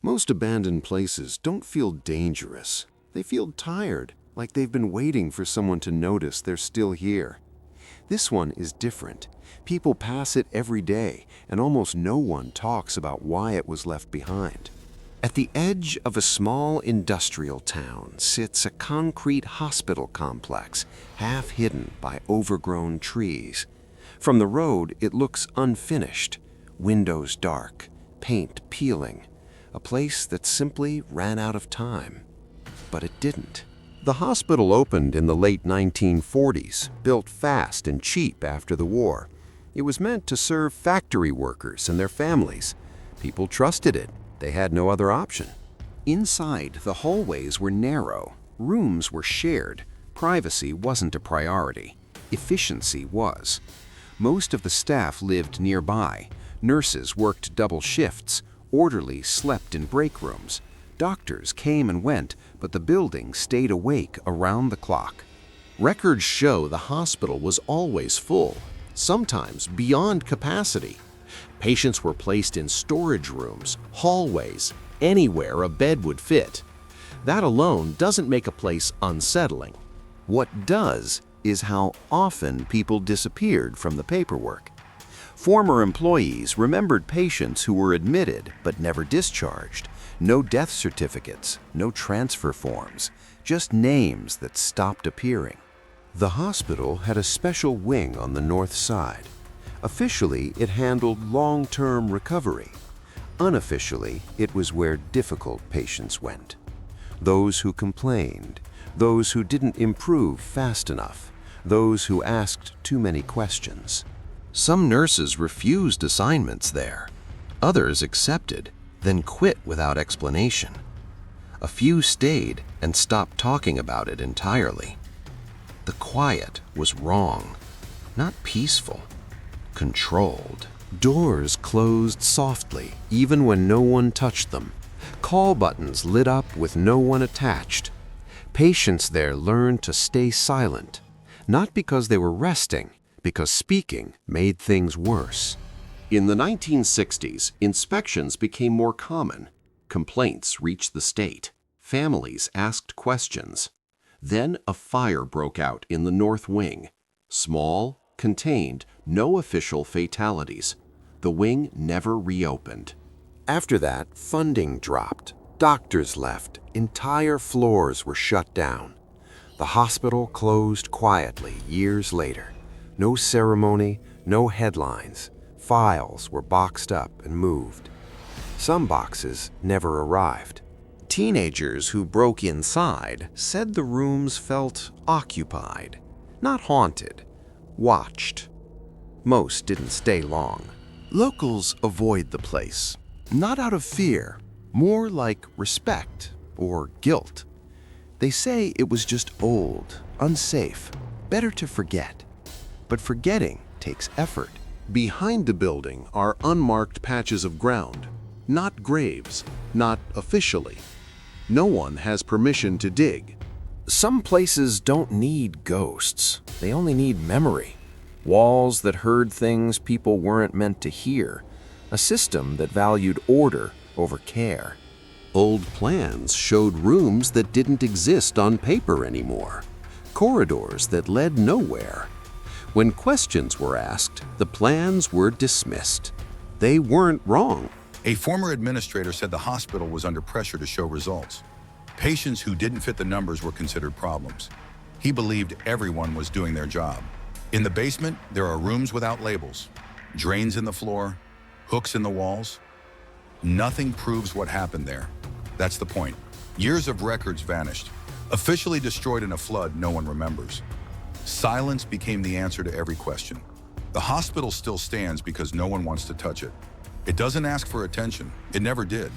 Most abandoned places don't feel dangerous. They feel tired, like they've been waiting for someone to notice they're still here. This one is different. People pass it every day, and almost no one talks about why it was left behind. At the edge of a small industrial town sits a concrete hospital complex, half hidden by overgrown trees. From the road, it looks unfinished, windows dark, paint peeling, a place that simply ran out of time. But it didn't. The hospital opened in the late 1940s, built fast and cheap after the war. It was meant to serve factory workers and their families. People trusted it. They had no other option. Inside, the hallways were narrow. Rooms were shared. Privacy wasn't a priority. Efficiency was. Most of the staff lived nearby. Nurses worked double shifts. Orderlies slept in break rooms. Doctors came and went, but the building stayed awake around the clock. Records show the hospital was always full, sometimes beyond capacity. Patients were placed in storage rooms, hallways, anywhere a bed would fit. That alone doesn't make a place unsettling. What does is how often people disappeared from the paperwork. Former employees remembered patients who were admitted but never discharged. No death certificates, no transfer forms, just names that stopped appearing. The hospital had a special wing on the north side. Officially, it handled long-term recovery. Unofficially, it was where difficult patients went. Those who complained, those who didn't improve fast enough, those who asked too many questions. Some nurses refused assignments there. Others accepted, then quit without explanation. A few stayed and stopped talking about it entirely. The quiet was wrong, not peaceful, controlled. Doors closed softly, even when no one touched them. Call buttons lit up with no one attached. Patients there learned to stay silent, not because they were resting, because speaking made things worse. In the 1960s, inspections became more common. Complaints reached the state. Families asked questions. Then a fire broke out in the North Wing. Small, contained, no official fatalities. The wing never reopened. After that, funding dropped. Doctors left. Entire floors were shut down. The hospital closed quietly years later. No ceremony, no headlines. Files were boxed up and moved. Some boxes never arrived. Teenagers who broke inside said the rooms felt occupied, not haunted, watched. Most didn't stay long. Locals avoid the place, not out of fear, more like respect or guilt. They say it was just old, unsafe, better to forget. But forgetting takes effort. Behind the building are unmarked patches of ground, not graves, not officially. No one has permission to dig. Some places don't need ghosts. They only need memory. Walls that heard things people weren't meant to hear. A system that valued order over care. Old plans showed rooms that didn't exist on paper anymore. Corridors that led nowhere. When questions were asked, the plans were dismissed. They weren't wrong. A former administrator said the hospital was under pressure to show results. Patients who didn't fit the numbers were considered problems. He believed everyone was doing their job. In the basement, there are rooms without labels, drains in the floor, hooks in the walls. Nothing proves what happened there. That's the point. Years of records vanished. Officially destroyed in a flood no one remembers. Silence became the answer to every question. The hospital still stands because no one wants to touch it. It doesn't ask for attention. It never did.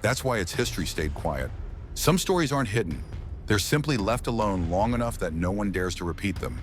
That's why its history stayed quiet. Some stories aren't hidden. They're simply left alone long enough that no one dares to repeat them.